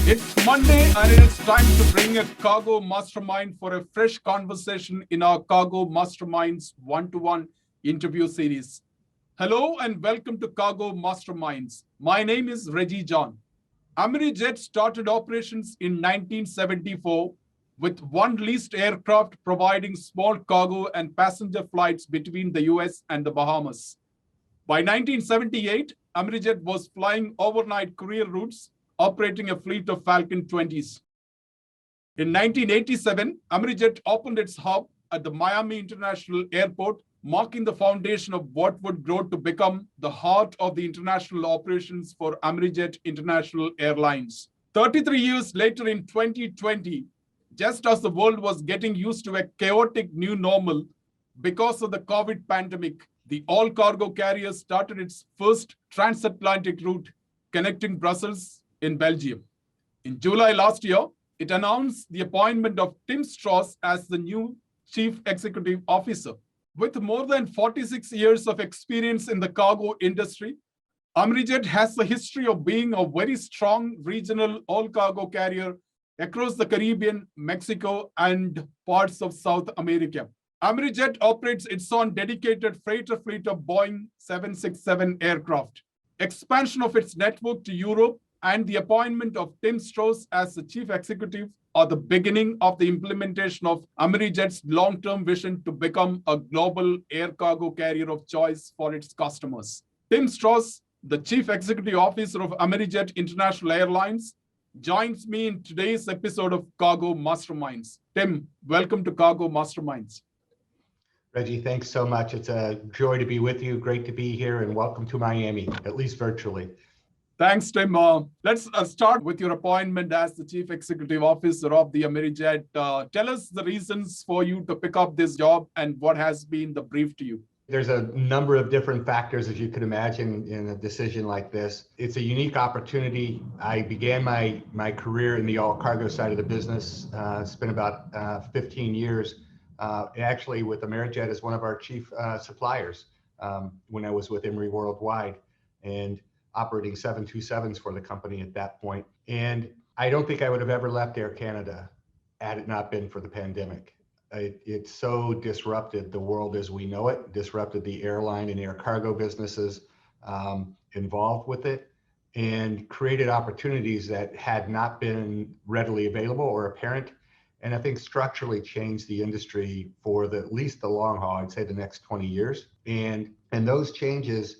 It's Monday and it's time to bring a cargo mastermind for a fresh conversation in our Cargo Masterminds one-to-one interview series. Hello and welcome to Cargo Masterminds. My name is Reggie John. Amerijet started operations in 1974 with one leased aircraft providing small cargo and passenger flights between the US and the Bahamas. By 1978, Amerijet was flying overnight courier routes, operating a fleet of Falcon 20s. In 1987, Amerijet opened its hub at the Miami International Airport, marking the foundation of what would grow to become the heart of the international operations for Amerijet International Airlines. 33 years later in 2020, just as the world was getting used to a chaotic new normal because of the COVID pandemic, the all-cargo carrier started its first transatlantic route connecting Brussels in Belgium. In July last year, it announced the appointment of Tim Strauss as the new Chief Executive Officer. With more than 46 years of experience in the cargo industry, Amerijet has a history of being a very strong regional all-cargo carrier across the Caribbean, Mexico, and parts of South America. Amerijet operates its own dedicated freighter fleet of Boeing 767 aircraft. Expansion of its network to Europe and the appointment of Tim Strauss as the chief executive are the beginning of the implementation of Amerijet's long-term vision to become a global air cargo carrier of choice for its customers. Tim Strauss, the chief executive officer of Amerijet International Airlines, joins me in today's episode of Cargo Masterminds. Tim, welcome to Cargo Masterminds. Reggie, thanks so much. It's a joy to be with you. Great to be here, and welcome to Miami, at least virtually. Thanks, Tim. Let's start with your appointment as the Chief Executive Officer of the Amerijet. Tell us the reasons for you to pick up this job and what has been the brief to you. There's a number of different factors, as you could imagine, in a decision like this. It's a unique opportunity. I began my career in the all-cargo side of the business. Spent about 15 years, actually with Amerijet as one of our chief suppliers when I was with Emery Worldwide, and operating 727s for the company at that point. And I don't think I would have ever left Air Canada had it not been for the pandemic. It so disrupted the world as we know it, disrupted the airline and air cargo businesses involved with it, and created opportunities that had not been readily available or apparent. And I think structurally changed the industry for at least the long haul, I'd say the next 20 years. And those changes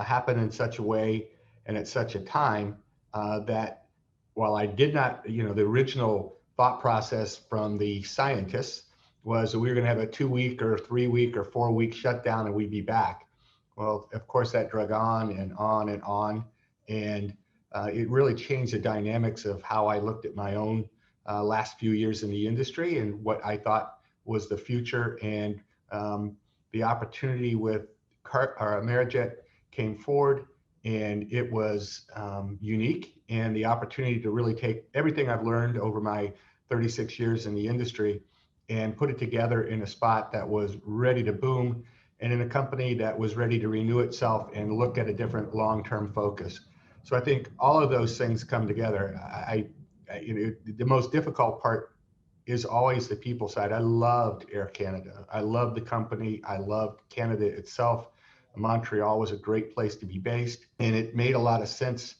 happen in such a way and at such a time that while I did not, the original thought process from the scientists was that we were going to have a 2-week or 3-week or 4-week shutdown and we'd be back. Well, of course, that drug on and on and on. And it really changed the dynamics of how I looked at my own last few years in the industry and what I thought was the future. And the opportunity with Amerijet came forward, and it was unique, and the opportunity to really take everything I've learned over my 36 years in the industry and put it together in a spot that was ready to boom and in a company that was ready to renew itself and look at a different long-term focus. So I think all of those things come together. The most difficult part is always the people side. I loved Air Canada. I loved the company. I loved Canada itself. Montreal was a great place to be based, and it made a lot of sense.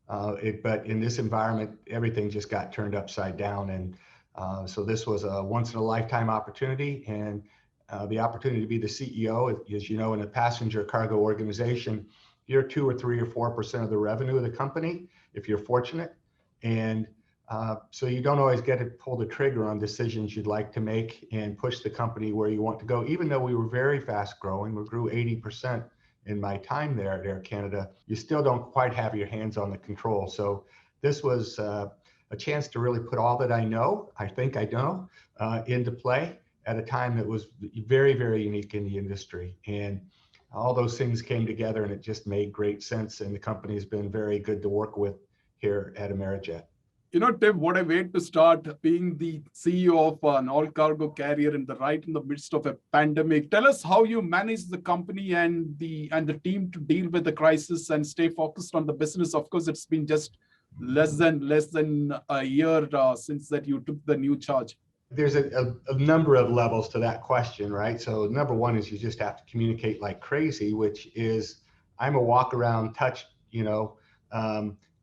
But in this environment, everything just got turned upside down. And so this was a once in a lifetime opportunity, and the opportunity to be the CEO, as you know, in a passenger cargo organization, you're 2 or 3 or 4% of the revenue of the company, if you're fortunate. And so you don't always get to pull the trigger on decisions you'd like to make and push the company where you want to go. Even though we were very fast growing, we grew 80% in my time there at Air Canada, you still don't quite have your hands on the control. So this was a chance to really put all that I think I know, into play at a time that was very, very unique in the industry. And all those things came together, and it just made great sense. And the company has been very good to work with here at Amerijet. Tim, what a way to start being the CEO of an all-cargo carrier in the midst of a pandemic. Tell us how you manage the company and the team to deal with the crisis and stay focused on the business. Of course, it's been just less than a year since that you took the new charge? There's a number of levels to that question, right? So number one is you just have to communicate like crazy, which is I'm a walk around, touch,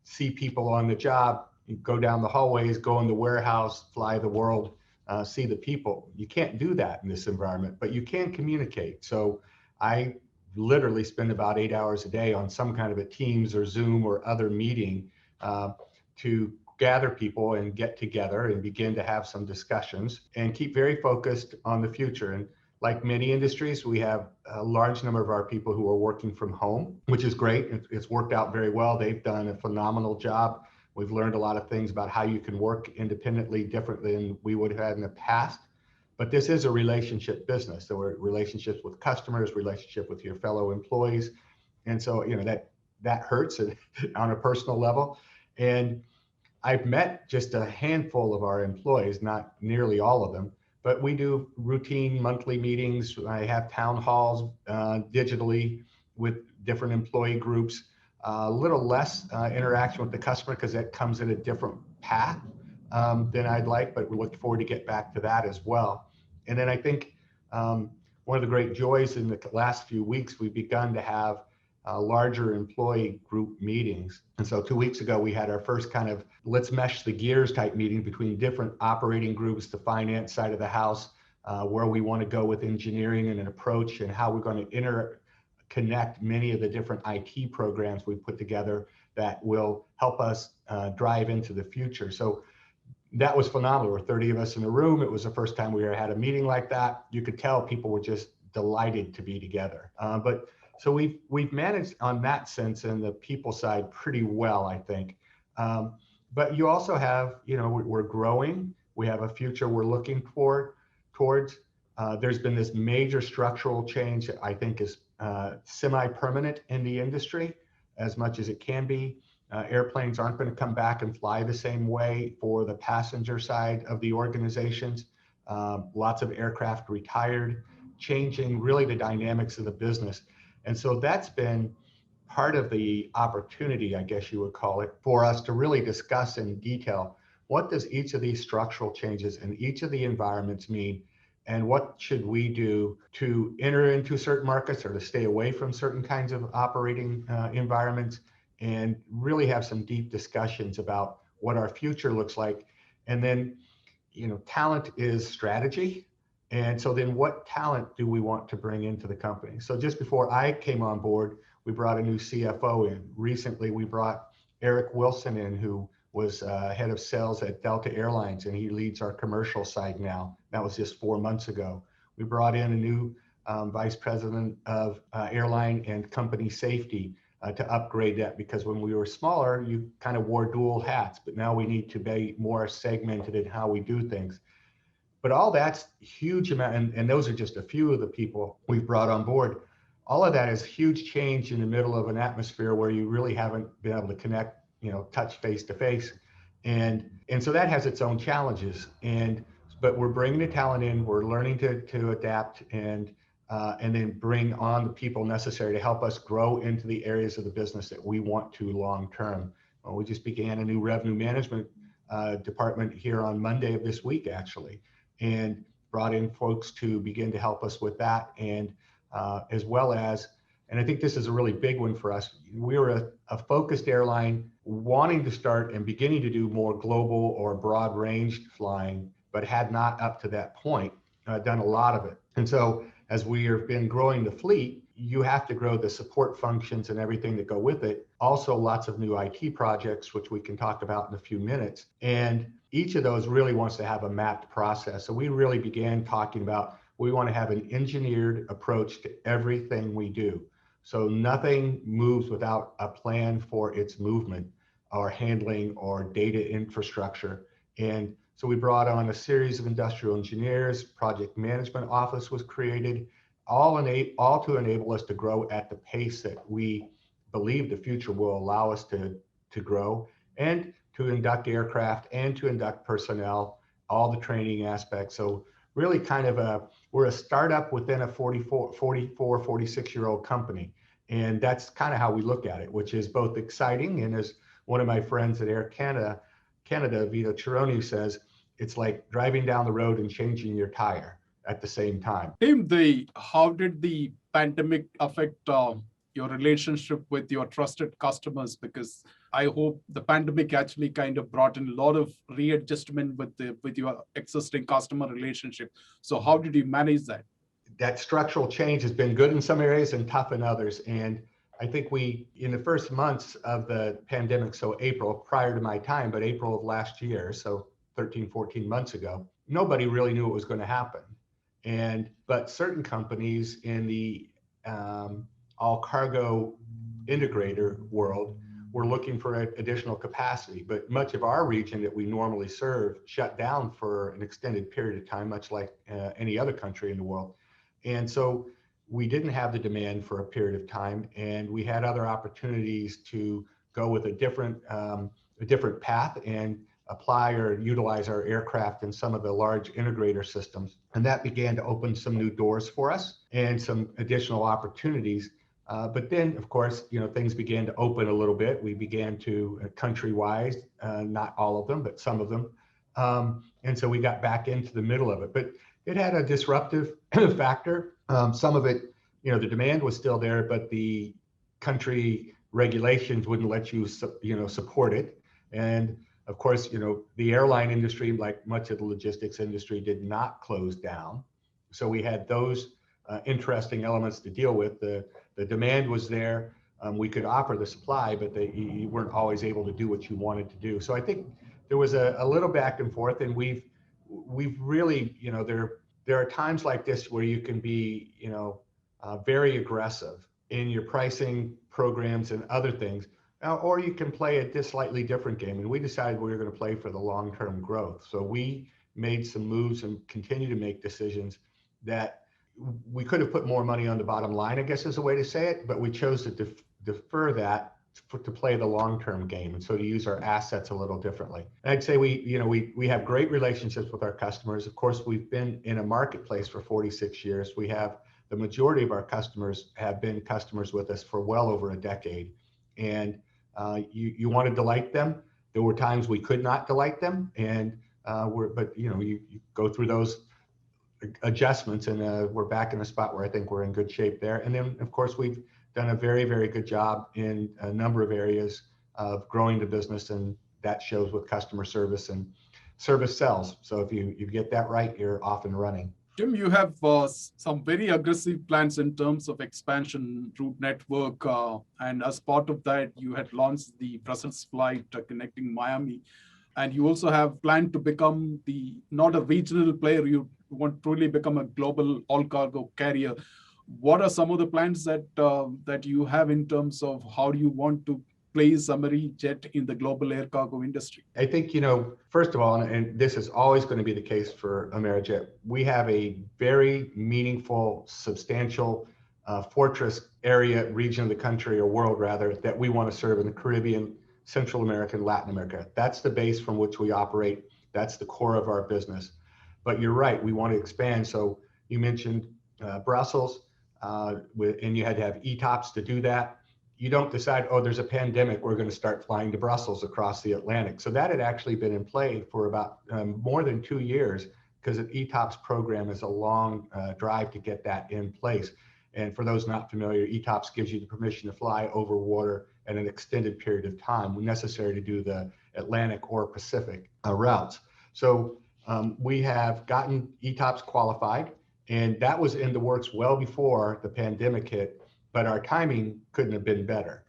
see people on the job, go down the hallways, go in the warehouse, fly the world, see the people. You can't do that in this environment, but you can communicate. So I literally spend about 8 hours a day on some kind of a Teams or Zoom or other meeting to gather people and get together and begin to have some discussions and keep very focused on the future. And like many industries, we have a large number of our people who are working from home, which is great. It's worked out very well. They've done a phenomenal job. We've learned a lot of things about how you can work independently differently than we would have had in the past. But this is a relationship business. So we're relationships with customers, relationship with your fellow employees. And so, that hurts on a personal level. And I've met just a handful of our employees, not nearly all of them, but we do routine monthly meetings. I have town halls digitally with different employee groups. A little less interaction with the customer because that comes at a different path than I'd like, but we look forward to get back to that as well. And then I think one of the great joys in the last few weeks, we've begun to have larger employee group meetings. And so 2 weeks ago, we had our first kind of let's mesh the gears type meeting between different operating groups, the finance side of the house, where we want to go with engineering and an approach and how we're going to interconnect many of the different IT programs we put together that will help us drive into the future. So that was phenomenal. There were 30 of us in the room. It was the first time we ever had a meeting like that. You could tell people were just delighted to be together. So we've managed on that sense and the people side pretty well, I think. But you also have, we're growing. We have a future we're looking towards. There's been this major structural change that I think is semi-permanent in the industry as much as it can be. Airplanes aren't going to come back and fly the same way for the passenger side of the organizations. Lots of aircraft retired, changing really the dynamics of the business. And so that's been part of the opportunity, I guess you would call it, for us to really discuss in detail what does each of these structural changes in each of the environments mean, and what should we do to enter into certain markets or to stay away from certain kinds of operating environments, and really have some deep discussions about what our future looks like. And then, talent is strategy. And so then what talent do we want to bring into the company? So just before I came on board, we brought a new CFO in. Recently, we brought Eric Wilson in, who was head of sales at Delta Airlines, and he leads our commercial side now. That was just 4 months ago. We brought in a new vice president of airline and company safety to upgrade that, because when we were smaller, you kind of wore dual hats, but now we need to be more segmented in how we do things. But all that's huge amount, and those are just a few of the people we've brought on board. All of that is huge change in the middle of an atmosphere where you really haven't been able to connect, touch face to face. And so that has its own challenges. But we're bringing the talent in, we're learning to adapt and then bring on the people necessary to help us grow into the areas of the business that we want to long term. We just began a new revenue management department here on Monday of this week, actually, and brought in folks to begin to help us with that. And as well as, and I think this is a really big one for us, we were a focused airline wanting to start and beginning to do more global or broad ranged flying, but had not up to that point done a lot of it. And so as we have been growing the fleet, you have to grow the support functions and everything that go with it. Also, lots of new IT projects, which we can talk about in a few minutes. And each of those really wants to have a mapped process. So we really began talking about, we want to have an engineered approach to everything we do. So nothing moves without a plan for its movement or handling or data infrastructure. And so we brought on a series of industrial engineers, project management office was created, all to enable us to grow at the pace that we believe the future will allow us to grow, and to induct aircraft and to induct personnel, all the training aspects. So really kind of we're a startup within a 46-year-old company. And that's kind of how we look at it, which is both exciting. And as one of my friends at Air Canada, Vito Chironi, says it's like driving down the road and changing your tire at the same time. Tim, how did the pandemic affect your relationship with your trusted customers? Because I hope the pandemic actually kind of brought in a lot of readjustment with your existing customer relationship. So how did you manage that? That structural change has been good in some areas and tough in others. And I think in the first months of the pandemic, so April, prior to my time, but April of last year, so 13, 14 months ago, nobody really knew what was going to happen. But certain companies in the all cargo integrator world were looking for additional capacity. But much of our region that we normally serve shut down for an extended period of time, much like any other country in the world. And so we didn't have the demand for a period of time, and we had other opportunities to go with a different path and apply or utilize our aircraft in some of the large integrator systems. And that began to open some new doors for us and some additional opportunities. But then, of course, things began to open a little bit. We began to country-wise, not all of them, but some of them. And so we got back into the middle of it. But it had a disruptive factor. Some of it, the demand was still there, but the country regulations wouldn't let you, support it. And of course, the airline industry, like much of the logistics industry, did not close down. So we had those interesting elements to deal with. The demand was there. We could offer the supply, but you weren't always able to do what you wanted to do. So I think there was a little back and forth, and we've really, there are times like this where you can be, very aggressive in your pricing programs and other things, or you can play a slightly different game. And we decided we were going to play for the long-term growth. So we made some moves and continue to make decisions that we could have put more money on the bottom line, I guess is a way to say it, but we chose to defer that to play the long-term game, and so to use our assets a little differently. And I'd say we have great relationships with our customers. Of course, we've been in a marketplace for 46 years. We have the majority of our customers have been customers with us for well over a decade, and you want to delight them. There were times we could not delight them, and you go through those adjustments, and we're back in a spot where I think we're in good shape there. And then, of course, we've done a very, very good job in a number of areas of growing the business, and that shows with customer service, and service sells. So if you get that right, you're off and running. Jim, you have some very aggressive plans in terms of expansion route network. And as part of that, you had launched the Brussels flight connecting Miami. And you also have planned to become not a regional player, you want to truly become a global all-cargo carrier. What are some of the plans that you have in terms of how do you want to place Amerijet in the global air cargo industry? I think, first of all, and this is always going to be the case for Amerijet, we have a very meaningful, substantial fortress area, region of the country, or world rather, that we want to serve in the Caribbean, Central America, and Latin America. That's the base from which we operate. That's the core of our business. But you're right, we want to expand. So you mentioned Brussels, and you had to have ETOPS to do that. You don't decide, there's a pandemic, we're going to start flying to Brussels across the Atlantic. So that had actually been in play for about more than 2 years, because an ETOPS program is a long drive to get that in place. And for those not familiar, ETOPS gives you the permission to fly over water at an extended period of time when necessary to do the Atlantic or Pacific routes. So we have gotten ETOPS qualified, and that was in the works well before the pandemic hit, but our timing couldn't have been better.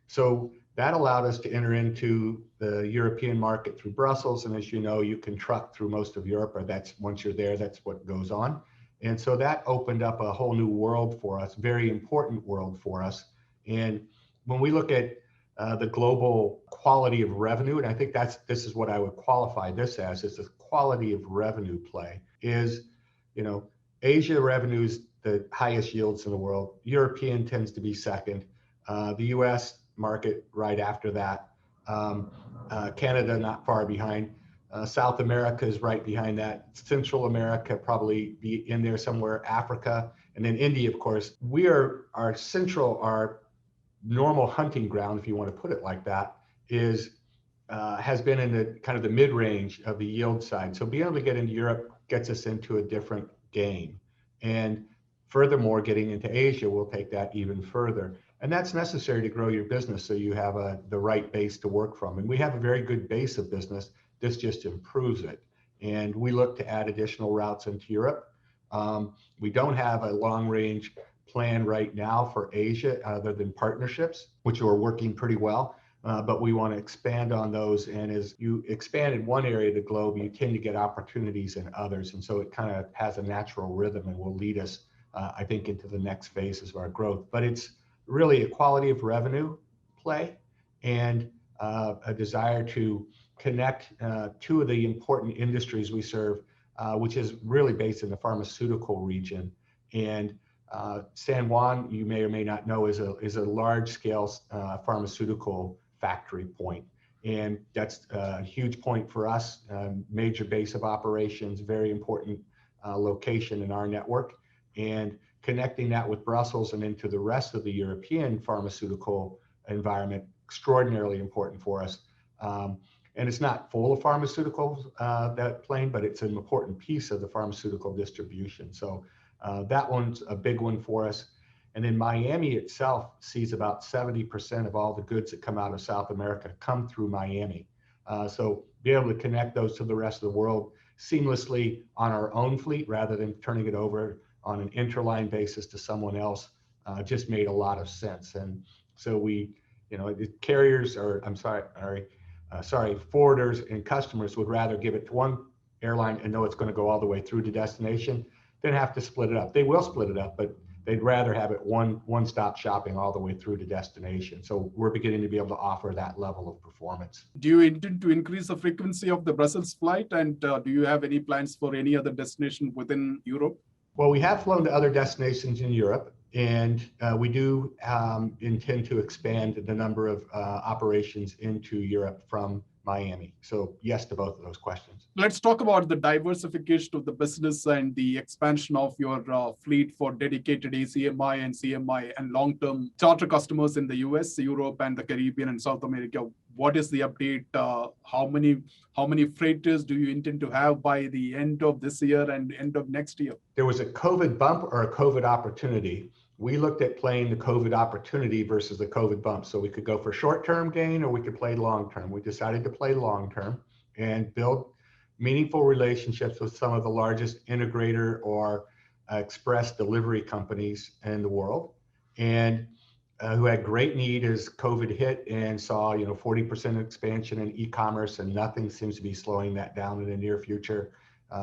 So that allowed us to enter into the European market through Brussels. And as you know, you can truck through most of Europe, or once you're there, that's what goes on. And so that opened up a whole new world for us, very important world for us. And when we look at the global quality of revenue, and I think this is what I would qualify this as, is the quality of revenue play, is, Asia revenues the highest yields in the world. European tends to be second. The US market right after that. Canada not far behind. South America is right behind that. Central America probably be in there somewhere. Africa, and then India, of course. Our normal hunting ground, if you want to put it like that, has been in the kind of the mid-range of the yield side. So being able to get into Europe gets us into a different game. And furthermore, getting into Asia will take that even further. And that's necessary to grow your business so you have the right base to work from. And we have a very good base of business. This just improves it. And we look to add additional routes into Europe. We don't have a long-range plan right now for Asia other than partnerships, which are working pretty well. But we want to expand on those. And as you expand in one area of the globe, you tend to get opportunities in others. And so it kind of has a natural rhythm and will lead us, I think, into the next phases of our growth. But it's really a quality of revenue play and a desire to connect two of the important industries we serve, which is really based in the pharmaceutical region. And San Juan, you may or may not know, is a large-scale pharmaceutical factory point. And that's a huge point for us, major base of operations, very important location in our network. And connecting that with Brussels and into the rest of the European pharmaceutical environment, extraordinarily important for us. And it's not full of pharmaceuticals, that plane, but it's an important piece of the pharmaceutical distribution. So that one's a big one for us. And then Miami itself sees about 70% of all the goods that come out of South America come through Miami. So be able to connect those to the rest of the world seamlessly on our own fleet rather than turning it over on an interline basis to someone else just made a lot of sense. And so forwarders and customers would rather give it to one airline and know it's going to go all the way through to destination than have to split it up. They will split it up, but they'd rather have it one-stop shopping all the way through to destination. So we're beginning to be able to offer that level of performance. Do you intend to increase the frequency of the Brussels flight? And do you have any plans for any other destination within Europe? Well, we have flown to other destinations in Europe, and we do intend to expand the number of operations into Europe from Miami. So yes to both of those questions. Let's talk about the diversification of the business and the expansion of your fleet for dedicated ACMI and CMI and long-term charter customers in the US, Europe, and the Caribbean and South America. What is the update? How many freighters do you intend to have by the end of this year and end of next year? There was a COVID bump or a COVID opportunity. We looked at playing the COVID opportunity versus the COVID bump. So we could go for short-term gain or we could play long-term. We decided to play long-term and build meaningful relationships with some of the largest integrator or express delivery companies in the world, and who had great need as COVID hit and saw 40% expansion in e-commerce, and nothing seems to be slowing that down in the near future.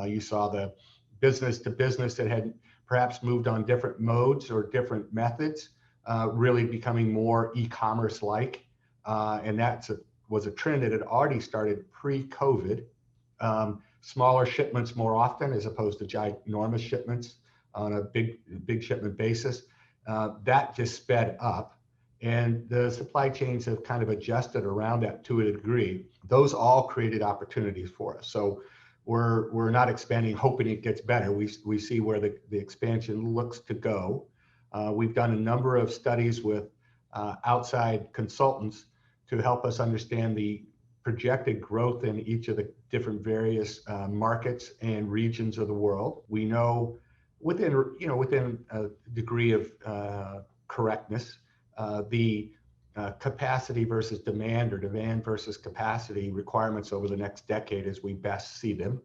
You saw the business to business that had perhaps moved on different modes or different methods, really becoming more e-commerce like. And that was a trend that had already started pre-COVID. Smaller shipments more often as opposed to ginormous shipments on a big shipment basis. That just sped up. And the supply chains have kind of adjusted around that to a degree. Those all created opportunities for us. So we're not expanding hoping it gets better. We see where the expansion looks to go. We've done a number of studies with outside consultants to help us understand the projected growth in each of the different various markets and regions of the world. We know within a degree of correctness, the capacity versus demand or demand versus capacity requirements over the next decade as we best see them.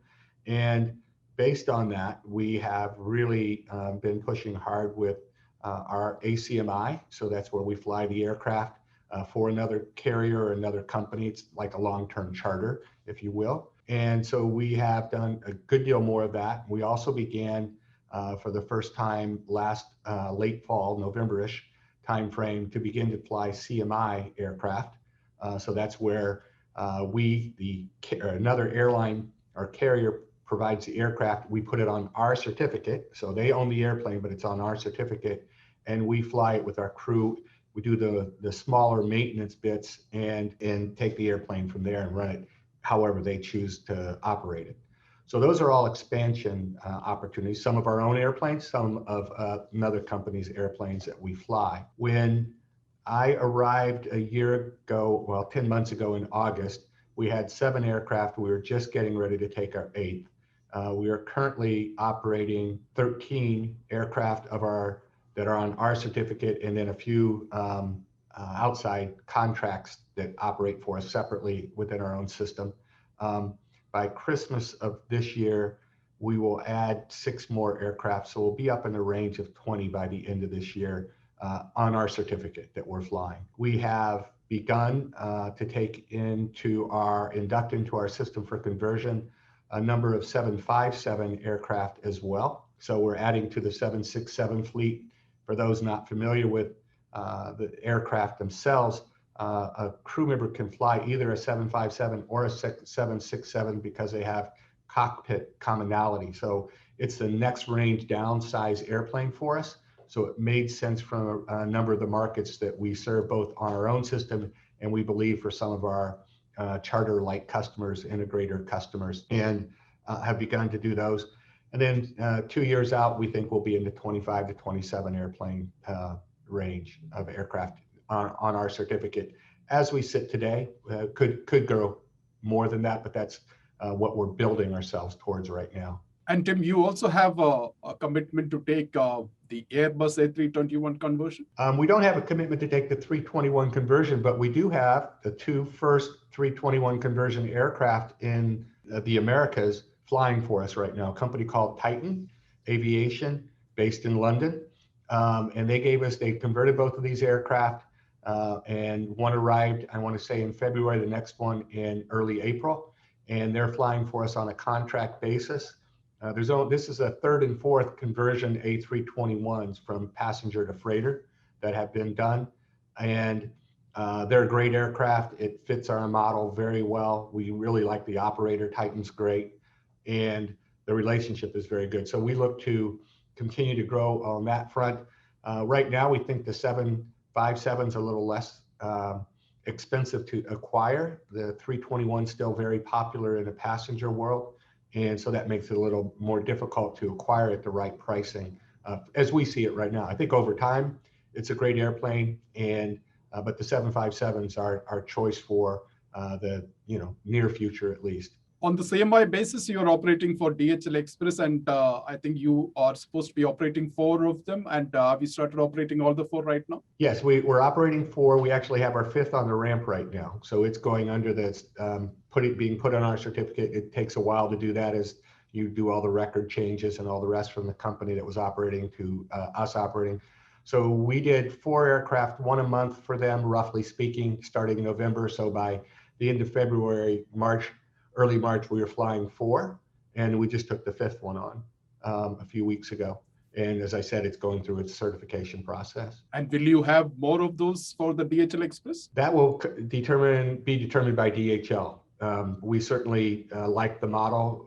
And based on that, we have really been pushing hard with our ACMI. So that's where we fly the aircraft for another carrier or another company. It's like a long-term charter, if you will. And so we have done a good deal more of that. We also began for the first time last late fall, November-ish timeframe, to begin to fly CMI aircraft. So that's where another airline or carrier provides the aircraft. We put it on our certificate. So they own the airplane, but it's on our certificate. And we fly it with our crew. We do the smaller maintenance bits and take the airplane from there and run it however they choose to operate it. So those are all expansion opportunities, some of our own airplanes, some of another company's airplanes that we fly. When I arrived a year ago, well, 10 months ago in August. We had 7 aircraft. We were just getting ready to take our 8th. We are currently operating 13 aircraft that are on our certificate, and then a few outside contracts that operate for us separately within our own system. By Christmas of this year, we will add 6 more aircraft, so we'll be up in the range of 20 by the end of this year on our certificate that we're flying. We have begun to induct into our system for conversion a number of 757 aircraft as well. So we're adding to the 767 fleet. For those not familiar with the aircraft themselves, a crew member can fly either a 757 or a 767 because they have cockpit commonality. So it's the next range down size airplane for us. So it made sense from a number of the markets that we serve both on our own system and we believe for some of our charter-like customers, integrator customers, and have begun to do those. And then 2 years out, we think we'll be in the 25 to 27 airplane range of aircraft on our certificate. As we sit today, could grow more than that, but that's what we're building ourselves towards right now. And Tim, you also have a commitment to take the Airbus A321 conversion? We don't have a commitment to take the 321 conversion, but we do have the 2 first 321 conversion aircraft in the Americas flying for us right now. A company called Titan Aviation, based in London. And they converted both of these aircraft, and one arrived, I want to say in February, the next one in early April, and they're flying for us on a contract basis. This is a 3rd and 4th conversion A321s from passenger to freighter that have been done. And they're a great aircraft. It fits our model very well. We really like the operator. Titan's great. And the relationship is very good. So we look to continue to grow on that front. Right now, we think the 757 is a little less expensive to acquire. The 321 is still very popular in the passenger world. And so that makes it a little more difficult to acquire at the right pricing as we see it right now. I think over time, it's a great airplane, but the 757s are our choice for the near future at least. On the CMI basis, you're operating for DHL Express, and I think you are supposed to be operating 4 of them. And have you started operating all the 4 right now? Yes, we're operating 4. We actually have our 5th on the ramp right now. So it's going under this, being put on our certificate. It takes a while to do that as you do all the record changes and all the rest from the company that was operating to us operating. So we did 4 aircraft, 1 a month for them, roughly speaking, starting in November. So by the end of February, early March, we were flying 4, and we just took the 5th one on a few weeks ago. And as I said, it's going through its certification process. And will you have more of those for the DHL Express? That will be determined by DHL. We certainly like the model.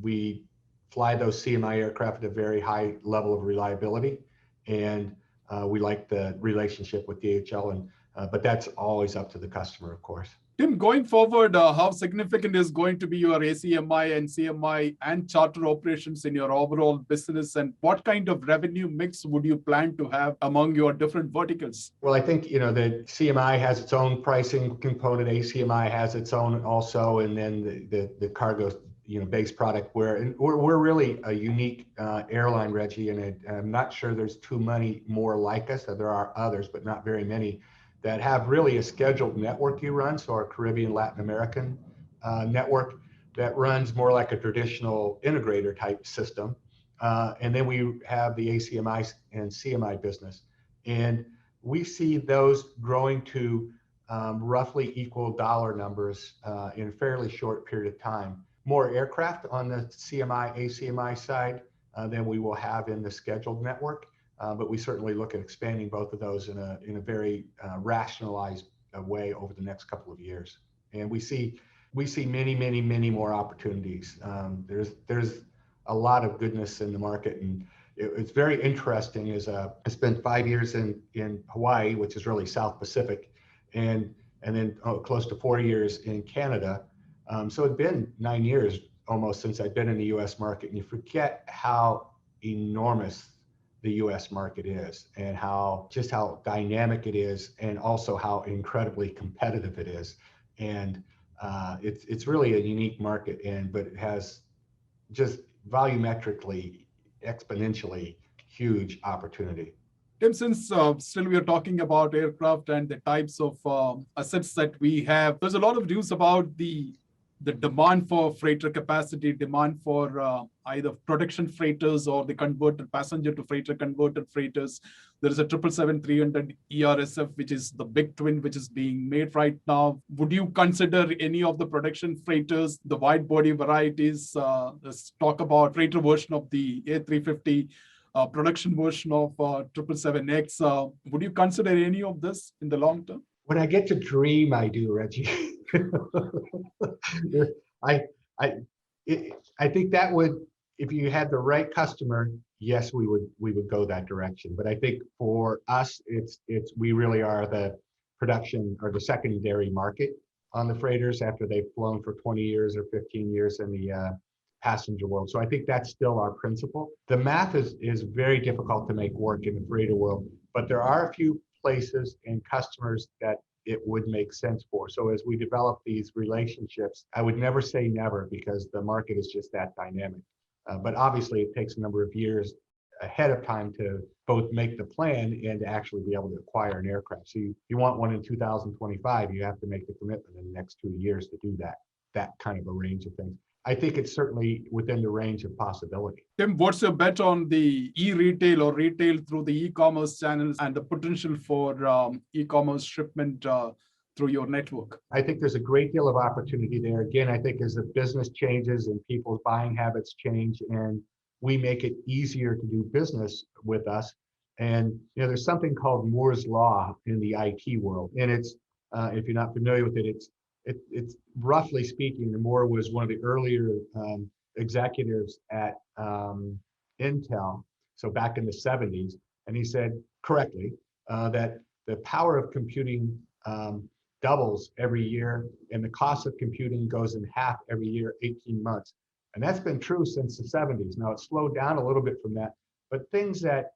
We fly those CMI aircraft at a very high level of reliability, and we like the relationship with DHL. But that's always up to the customer, of course. Tim, going forward, how significant is going to be your ACMI and CMI and charter operations in your overall business, and what kind of revenue mix would you plan to have among your different verticals? Well, I think the CMI has its own pricing component, ACMI has its own also, and then the cargo base product where we're really a unique airline, Reggie, and I'm not sure there's too many more like us. There are others, but not very many that have really a scheduled network you run. So our Caribbean, Latin American network that runs more like a traditional integrator type system. And then we have the ACMI and CMI business. And we see those growing to roughly equal dollar numbers in a fairly short period of time. More aircraft on the CMI, ACMI side than we will have in the scheduled network. But we certainly look at expanding both of those in a very rationalized way over the next couple of years. And we see many more opportunities. There's a lot of goodness in the market, and it's very interesting. I spent 5 years in Hawaii, which is really South Pacific, and then close to 4 years in Canada. So it's been 9 years almost since I've been in the U.S. market, and you forget how enormous the US market is and how dynamic it is, and also how incredibly competitive it is. And it's really a unique market, but it has just volumetrically, exponentially huge opportunity. Tim, since still we are talking about aircraft and the types of assets that we have, there's a lot of news about the demand for freighter capacity, demand for either production freighters or the converted passenger to freighter converted freighters. There is a 777-300 ERSF, which is the big twin, which is being made right now. Would you consider any of the production freighters, the wide body varieties? Let's talk about freighter version of the A350. Production version of 777X. Would you consider any of this in the long term? When I get to dream, I do, Reggie. I, I, I think that would, if you had the right customer, yes, we would go that direction. But I think for us, we really are the production or the secondary market on the freighters after they've flown for 20 years or 15 years in the passenger world. So I think that's still our principle. The math is very difficult to make work in the freighter world, but there are a few places and customers that it would make sense for. So as we develop these relationships, I would never say never, because the market is just that dynamic. But obviously it takes a number of years ahead of time to both make the plan and to actually be able to acquire an aircraft. So you want one in 2025, you have to make the commitment in the next 2 years to do that kind of a range of things. I think it's certainly within the range of possibility. Tim, what's your bet on the e-retail or retail through the e-commerce channels and the potential for e-commerce shipment through your network? I think there's a great deal of opportunity there. Again, I think as the business changes and people's buying habits change, and we make it easier to do business with us. And there's something called Moore's Law in the IT world. And it's, if you're not familiar with it, it's roughly speaking, Moore was one of the earlier executives at Intel, so back in the 70s, and he said correctly that the power of computing doubles every year, and the cost of computing goes in half every year, 18 months. And that's been true since the 70s. Now it's slowed down a little bit from that, but things that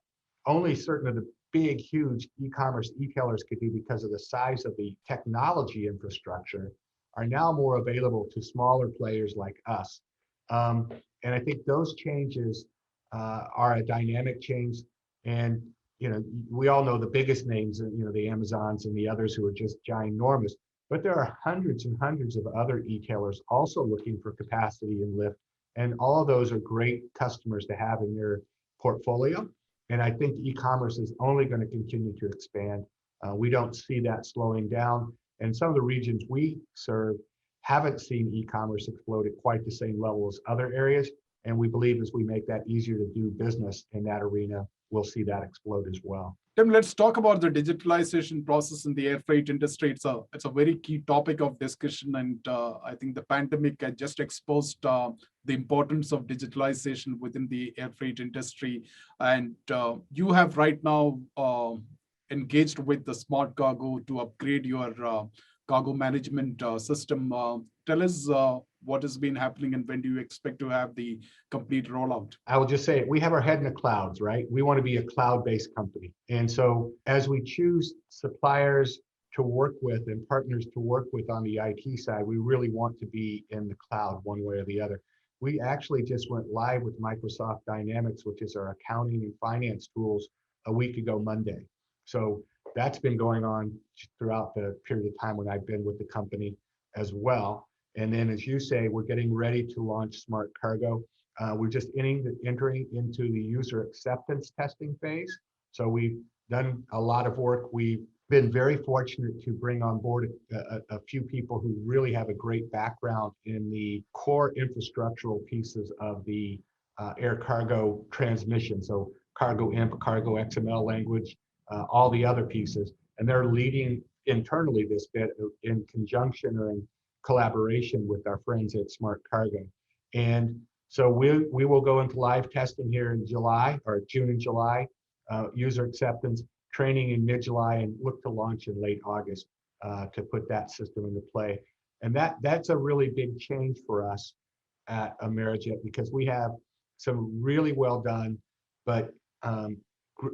only certain of the big, huge e-commerce e-tailers could do because of the size of the technology infrastructure are now more available to smaller players like us. And I think those changes are a dynamic change. And we all know the biggest names, the Amazons and the others who are just ginormous, but there are hundreds and hundreds of other e-tailers also looking for capacity and lift. And all of those are great customers to have in your portfolio. And I think e-commerce is only going to continue to expand. We don't see that slowing down. And some of the regions we serve haven't seen e-commerce explode at quite the same level as other areas. And we believe as we make that easier to do business in that arena, we'll see that explode as well. Tim, let's talk about the digitalization process in the air freight industry. It's a very key topic of discussion. And I think the pandemic had just exposed the importance of digitalization within the air freight industry. And you have right now engaged with the Smart Cargo to upgrade your cargo management system. Tell us what has been happening and when do you expect to have the complete rollout? I will just say, we have our head in the clouds, right? We want to be a cloud-based company. And so as we choose suppliers to work with and partners to work with on the IT side, we really want to be in the cloud one way or the other. We actually just went live with Microsoft Dynamics, which is our accounting and finance tools, a week ago Monday. So that's been going on throughout the period of time when I've been with the company as well. And then, as you say, we're getting ready to launch Smart Cargo. We're just entering into the user acceptance testing phase. So we've done a lot of work. We've been very fortunate to bring on board a few people who really have a great background in the core infrastructural pieces of the air cargo transmission. So cargo imp, cargo XML language, all the other pieces. And they're leading internally this bit in conjunction or in collaboration with our friends at Smart Cargo. And so we will go into live testing here in July, or June and July, user acceptance, training in mid-July, and look to launch in late August to put that system into play. And that's a really big change for us at Amerijet, because we have some really well done, but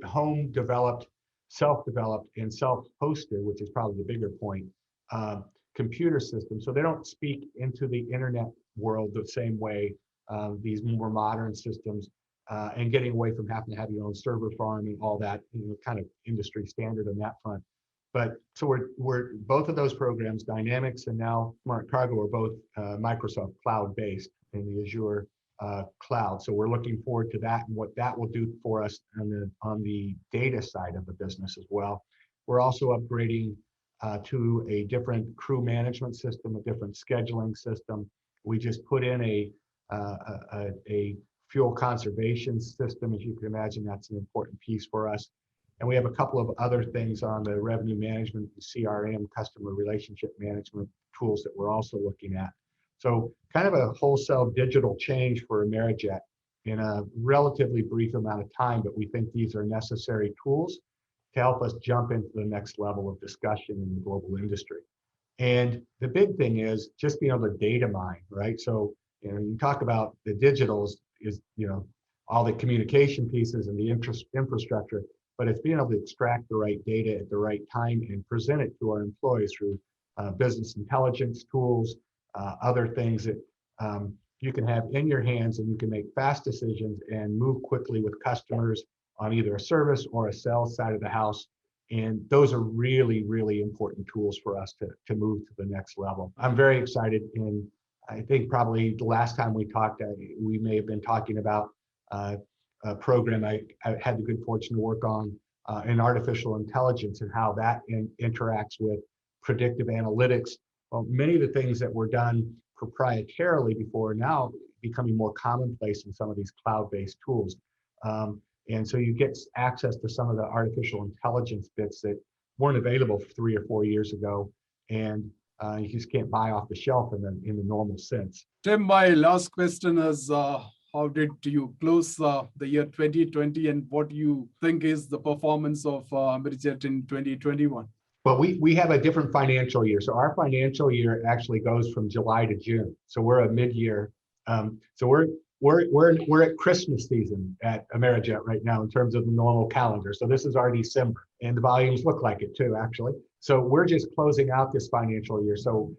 home developed, self-developed, and self-hosted, which is probably the bigger point, computer systems. So they don't speak into the internet world the same way, these more modern systems, and getting away from having to have your own server farm and all that, kind of industry standard on that front. But so we're both of those programs, Dynamics and now Smart Cargo, are both Microsoft cloud based in the Azure cloud. So we're looking forward to that and what that will do for us on the data side of the business as well. We're also upgrading to a different crew management system, a different scheduling system. We just put in a fuel conservation system. As you can imagine, that's an important piece for us. And we have a couple of other things on the revenue management, CRM, customer relationship management tools that we're also looking at. So kind of a wholesale digital change for Amerijet in a relatively brief amount of time, but we think these are necessary tools to help us jump into the next level of discussion in the global industry. And the big thing is just being able to data mine, right? So, you talk about the digitals is, all the communication pieces and the infrastructure, but it's being able to extract the right data at the right time and present it to our employees through business intelligence tools, other things that you can have in your hands, and you can make fast decisions and move quickly with customers on either a service or a sales side of the house. And those are really, really important tools for us to move to the next level. I'm very excited, and I think probably the last time we talked, we may have been talking about a program I had the good fortune to work on in artificial intelligence and how that interacts with predictive analytics. Well, many of the things that were done proprietarily before are now becoming more commonplace in some of these cloud-based tools. And so you get access to some of the artificial intelligence bits that weren't available 3 or 4 years ago, and you just can't buy off the shelf in the normal sense. Tim, my last question is, how did you close the year 2020, and what do you think is the performance of Amerijet in 2021? Well, we have a different financial year. So our financial year actually goes from July to June. So we're a mid-year. So we're at Christmas season at Amerijet right now in terms of the normal calendar. So this is our December, and the volumes look like it too, actually. So we're just closing out this financial year. So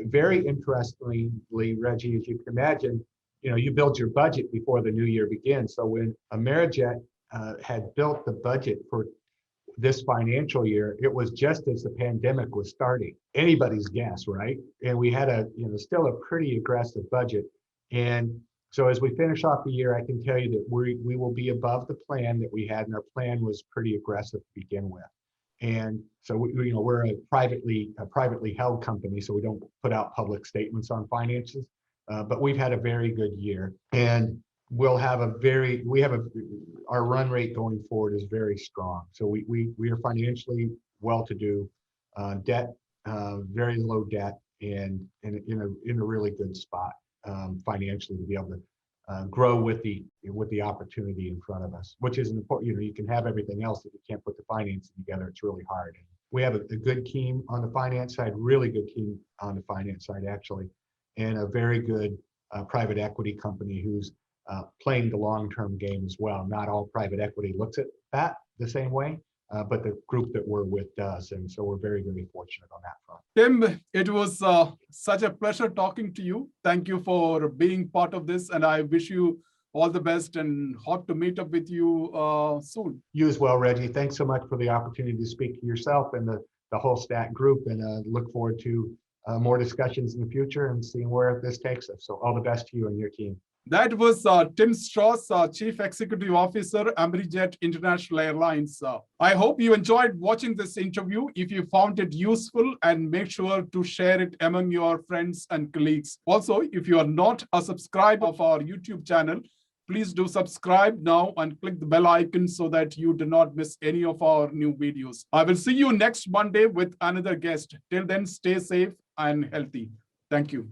very interestingly, Reggie, as you can imagine, you build your budget before the new year begins. So when Amerijet had built the budget for this financial year, it was just as the pandemic was starting. Anybody's guess, right? And we had still a pretty aggressive budget. And so as we finish off the year, I can tell you that we will be above the plan that we had, and our plan was pretty aggressive to begin with. And so we're a privately held company, so we don't put out public statements on finances. But we've had a very good year, and our run rate going forward is very strong. So we are financially well-to-do, debt, very low debt, and in a really good spot financially to be able to grow with the opportunity in front of us, which is important. You can have everything else, if you can't put the financing together, it's really hard. We have a good team on the finance side, really good team on the finance side actually, and a very good private equity company who's playing the long-term game as well. Not all private equity looks at that the same way, but the group that we're with does. And so we're very, very fortunate on that front. Tim, it was such a pleasure talking to you. Thank you for being part of this, and I wish you all the best and hope to meet up with you soon. You as well, Reggie. Thanks so much for the opportunity to speak to yourself and the whole STAT group, and look forward to more discussions in the future and seeing where this takes us. So all the best to you and your team. That was Tim Strauss, Chief Executive Officer, Amerijet International Airlines. I hope you enjoyed watching this interview. If you found it useful, and make sure to share it among your friends and colleagues. Also, if you are not a subscriber of our YouTube channel, please do subscribe now and click the bell icon so that you do not miss any of our new videos. I will see you next Monday with another guest. Till then, stay safe and healthy. Thank you.